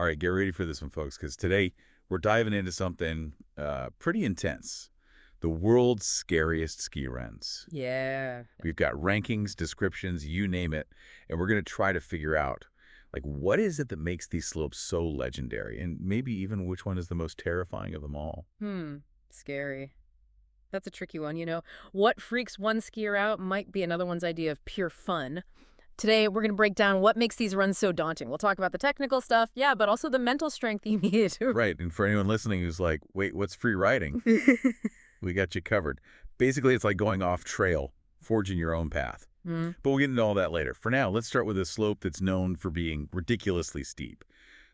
All right, get ready for this one, folks, because today we're diving into something pretty intense. The world's scariest ski runs. Yeah. We've got rankings, descriptions, you name it, and we're going to try to figure out, like, what is it that makes these slopes so legendary, and maybe even which one is the most terrifying of them all. Scary. That's a tricky one, you know. What freaks one skier out might be another one's idea of pure fun. Today, we're going to break down what makes these runs so daunting. We'll talk about the technical stuff, yeah, but also the mental strength you need. Right, and for anyone listening who's like, wait, what's free riding? We got you covered. Basically, it's like going off trail, forging your own path. But we'll get into all that later. For now, let's start with a slope that's known for being ridiculously steep.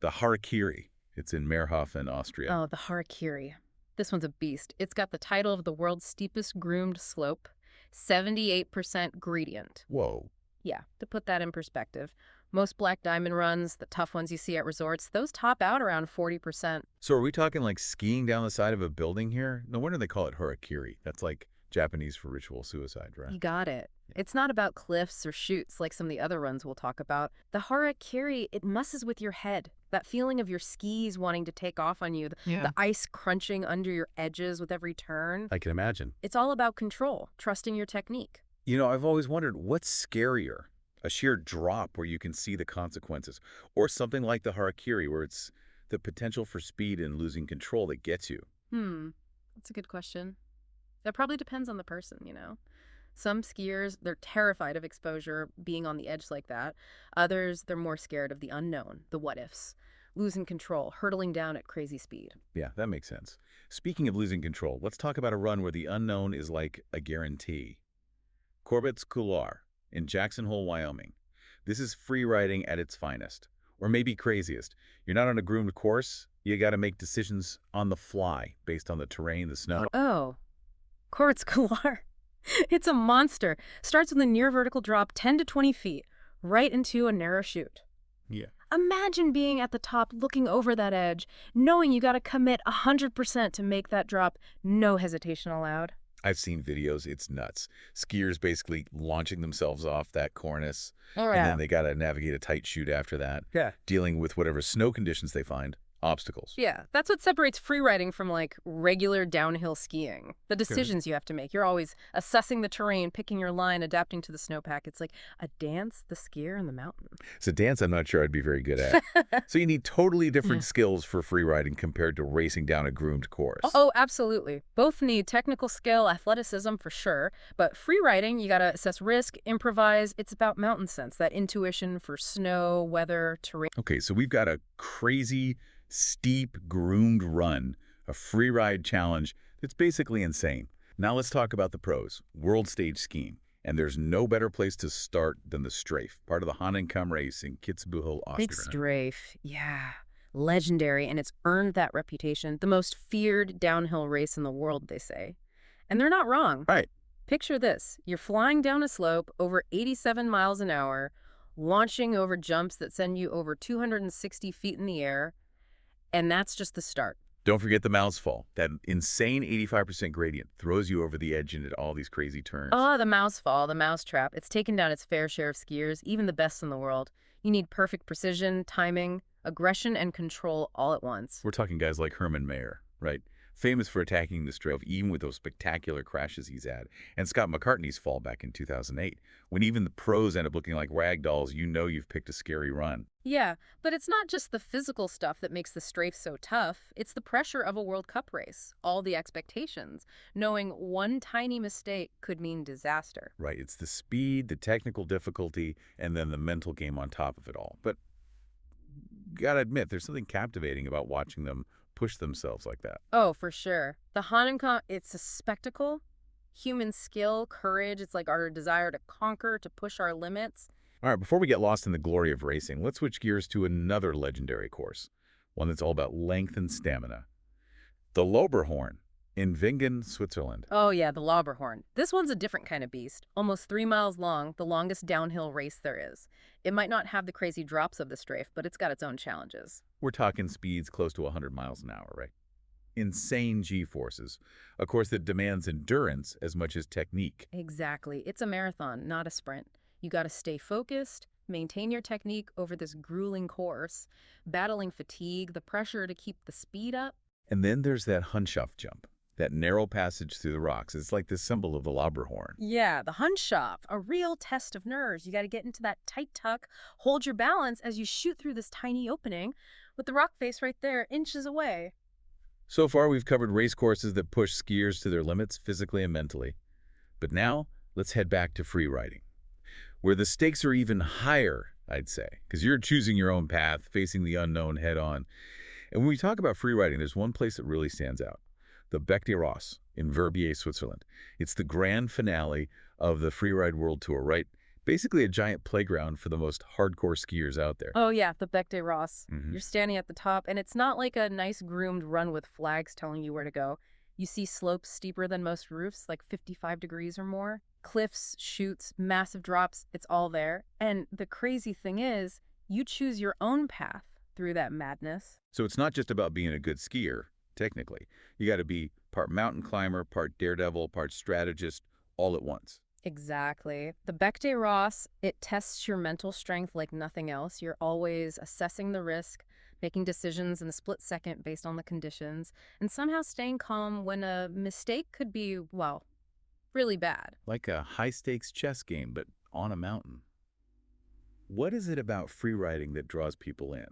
The Harakiri. It's in Mayrhofen, Austria. Oh, the Harakiri. This one's a beast. It's got the title of the world's steepest groomed slope, 78% gradient. Whoa. Yeah, to put that in perspective, most black diamond runs, the tough ones you see at resorts, those top out around 40%. So are we talking like skiing down the side of a building here? No wonder they call it Harakiri. That's like Japanese for ritual suicide, right? You got it. It's not about cliffs or chutes like some of the other runs we'll talk about. The Harakiri, it messes with your head. That feeling of your skis wanting to take off on you, the ice crunching under your edges with every turn. I can imagine. It's all about control, trusting your technique. You know, I've always wondered, what's scarier? A sheer drop where you can see the consequences, or something like the Harakiri where it's the potential for speed and losing control that gets you? That's a good question. That probably depends on the person, you know. Some skiers, they're terrified of exposure, being on the edge like that. Others, they're more scared of the unknown, the what-ifs. Losing control, hurtling down at crazy speed. Yeah, that makes sense. Speaking of losing control, let's talk about a run where the unknown is like a guarantee. Corbett's Couloir in Jackson Hole, Wyoming. This is free riding at its finest, or maybe craziest. You're not on a groomed course. You got to make decisions on the fly based on the terrain, the snow. Oh, Corbett's Couloir. It's a monster. Starts with a near vertical drop 10 to 20 feet, right into a narrow chute. Yeah. Imagine being at the top looking over that edge, knowing you got to commit 100% to make that drop, no hesitation allowed. I've seen videos. It's nuts. Skiers basically launching themselves off that cornice, Oh, and then they got to navigate a tight chute after that, dealing with whatever snow conditions they find, obstacles. Yeah, that's what separates free riding from like regular downhill skiing. The decisions you have to make. You're always assessing the terrain, picking your line, adapting to the snowpack. It's like a dance, the skier, and the mountain. It's a dance I'm not sure I'd be very good at. So you need totally different skills for free riding compared to racing down a groomed course. Oh, absolutely. Both need technical skill, athleticism for sure. But free riding, you got to assess risk, improvise. It's about mountain sense, that intuition for snow, weather, terrain. Okay, so we've got a crazy, steep, groomed run, a free ride challenge that's basically insane. Now let's talk about the pros, world stage skiing. And there's no better place to start than the Streif, part of the Hundschopf race in Kitzbühel, Austria. Big Streif, yeah. Legendary, and it's earned that reputation. The most feared downhill race in the world, they say. And they're not wrong. Right. Picture this. You're flying down a slope over 87 miles an hour, launching over jumps that send you over 260 feet in the air, and that's just the start. Don't forget the Mausefalle. That insane 85% gradient throws you over the edge into all these crazy turns. Oh, the Mausefalle, the mousetrap. It's taken down its fair share of skiers, even the best in the world. You need perfect precision, timing, aggression, and control all at once. We're talking guys like Hermann Mayer, right? Famous for attacking the Streif, even with those spectacular crashes he's had. And Scott McCartney's fall back in 2008. When even the pros end up looking like rag dolls, you know you've picked a scary run. Yeah, but it's not just the physical stuff that makes the Streif so tough. It's the pressure of a World Cup race, all the expectations, knowing one tiny mistake could mean disaster. Right, it's the speed, the technical difficulty, and then the mental game on top of it all. But gotta admit, there's something captivating about watching them push themselves like that. Oh, for sure. The Hanukkah, it's a spectacle. Human skill, courage, it's like our desire to conquer, to push our limits. All right, before we get lost in the glory of racing, let's switch gears to another legendary course, one that's all about length and stamina. The Lauberhorn in Wengen, Switzerland. Oh yeah, the Lauberhorn. This one's a different kind of beast. Almost 3 miles long, the longest downhill race there is. It might not have the crazy drops of the Streif, but it's got its own challenges. We're talking speeds close to 100 miles an hour, right? Insane G-forces. A course that demands endurance as much as technique. Exactly. It's a marathon, not a sprint. You got to stay focused, maintain your technique over this grueling course, battling fatigue, the pressure to keep the speed up. And then there's that Hundschopf jump, that narrow passage through the rocks. It's like the symbol of the Lauberhorn. Yeah, the Hundschopf, a real test of nerves. You got to get into that tight tuck, hold your balance as you shoot through this tiny opening with the rock face right there, inches away. So far, we've covered race courses that push skiers to their limits physically and mentally. But now, let's head back to free riding, where the stakes are even higher, I'd say, because you're choosing your own path, facing the unknown head-on. And when we talk about free riding, there's one place that really stands out, the Beck de Ross in Verbier, Switzerland. It's the grand finale of the Freeride World Tour, right? Basically a giant playground for the most hardcore skiers out there. Oh yeah, the Beck de Ross. Mhm. You're standing at the top, and it's not like a nice groomed run with flags telling you where to go. You see slopes steeper than most roofs, like 55 degrees or more. Cliffs, chutes, massive drops, it's all there. And the crazy thing is, you choose your own path through that madness. So it's not just about being a good skier, technically. You got to be part mountain climber, part daredevil, part strategist, all at once. Exactly. The Beck de Ross, it tests your mental strength like nothing else. You're always assessing the risk, making decisions in a split second based on the conditions, and somehow staying calm when a mistake could be, well, really bad. Like a high-stakes chess game, but on a mountain. What is it about free riding that draws people in?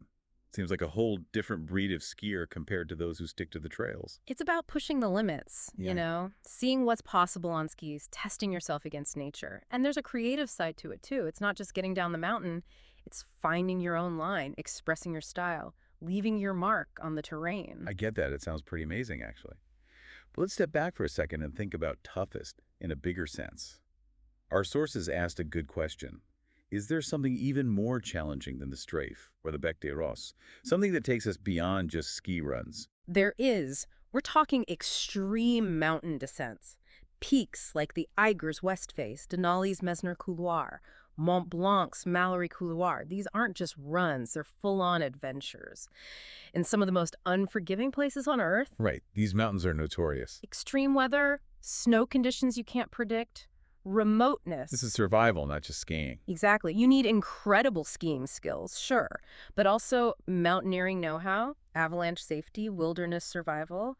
Seems like a whole different breed of skier compared to those who stick to the trails. It's about pushing the limits, Yeah. you know, seeing what's possible on skis, testing yourself against nature. And there's a creative side to it too. It's not just getting down the mountain, it's finding your own line, expressing your style, leaving your mark on the terrain. I get that. It sounds pretty amazing, actually. But let's step back for a second and think about toughest in a bigger sense. Our sources asked a good question. Is there something even more challenging than the Streif or the Beck de Ross? Something that takes us beyond just ski runs? There is. We're talking extreme mountain descents. Peaks like the Eiger's West Face, Denali's Mesner Couloir, Mont Blanc's Mallory Couloir. These aren't just runs, they're full-on adventures. In some of the most unforgiving places on Earth, Right. These mountains are notorious. extreme weather, snow conditions you can't predict, remoteness. This is survival, not just skiing. Exactly. You need incredible skiing skills, sure, but also mountaineering know-how, avalanche safety, wilderness survival,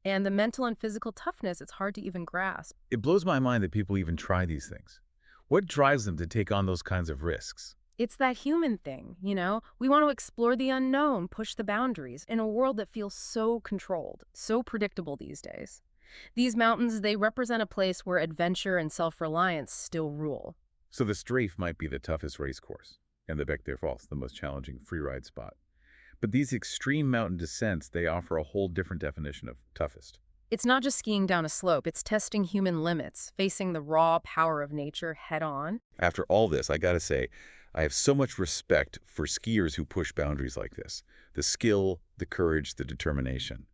and the mental and physical toughness it's hard to even grasp. It blows my mind that people even try these things. What drives them to take on those kinds of risks? It's that human thing, you know? We want to explore the unknown, push the boundaries in a world that feels so controlled, so predictable these days. These mountains, they represent a place where adventure and self-reliance still rule. So the Streif might be the toughest race course, and the Beck de Ross the most challenging freeride spot. But these extreme mountain descents, they offer a whole different definition of toughest. It's not just skiing down a slope, it's testing human limits, facing the raw power of nature head-on. After all this, I gotta say, I have so much respect for skiers who push boundaries like this. The skill, the courage, the determination.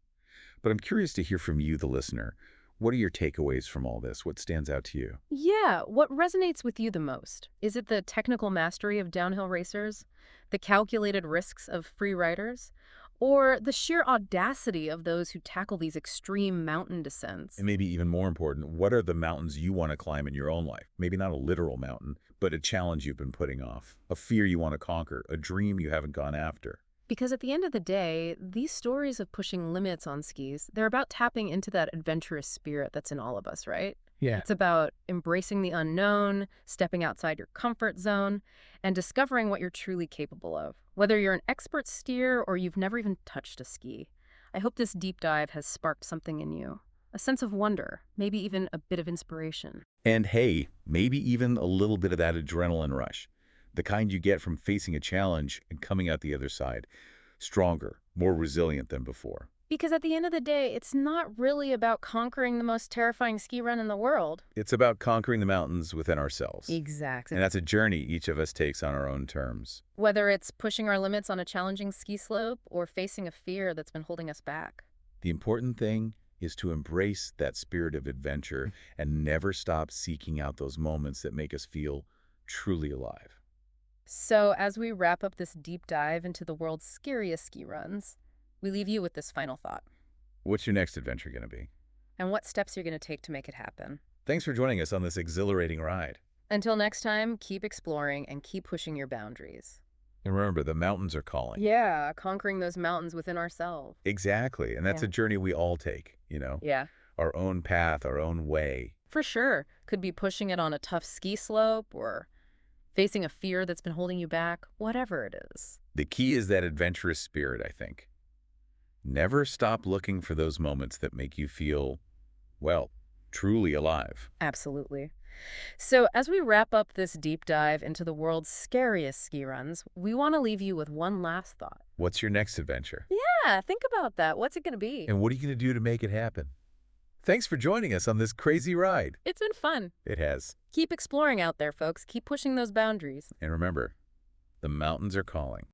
But I'm curious to hear from you, the listener. What are your takeaways from all this? What stands out to you? Yeah, what resonates with you the most? Is it the technical mastery of downhill racers, the calculated risks of free riders, or the sheer audacity of those who tackle these extreme mountain descents? And maybe even more important, what are the mountains you want to climb in your own life? Maybe not a literal mountain, but a challenge you've been putting off, a fear you want to conquer, a dream you haven't gone after. Because at the end of the day, these stories of pushing limits on skis, they're about tapping into that adventurous spirit that's in all of us, right? Yeah. It's about embracing the unknown, stepping outside your comfort zone, and discovering what you're truly capable of. Whether you're an expert skier or you've never even touched a ski, I hope this deep dive has sparked something in you. A sense of wonder, maybe even a bit of inspiration. And hey, maybe even a little bit of that adrenaline rush. The kind you get from facing a challenge and coming out the other side, stronger, more resilient than before. Because at the end of the day, it's not really about conquering the most terrifying ski run in the world. It's about conquering the mountains within ourselves. Exactly. And that's a journey each of us takes on our own terms. Whether it's pushing our limits on a challenging ski slope or facing a fear that's been holding us back. The important thing is to embrace that spirit of adventure and never stop seeking out those moments that make us feel truly alive. So as we wrap up this deep dive into the world's scariest ski runs, we leave you with this final thought. What's your next adventure going to be? And what steps you're going to take to make it happen. Thanks for joining us on this exhilarating ride. Until next time, keep exploring and keep pushing your boundaries. And remember, the mountains are calling. Yeah, conquering those mountains within ourselves. Exactly. And that's Yeah. a journey we all take. Yeah, Our own path, our own way. for sure. Could be pushing it on a tough ski slope or facing a fear that's been holding you back, whatever it is. The key is that adventurous spirit, I think. Never stop looking for those moments that make you feel, well, truly alive. Absolutely. So, as we wrap up this deep dive into the world's scariest ski runs, we want to leave you with one last thought. What's your next adventure? Yeah, think about that. What's it going to be? And what are you going to do to make it happen? Thanks for joining us on this crazy ride. It's been fun. It has. Keep exploring out there, folks. Keep pushing those boundaries. And remember, the mountains are calling.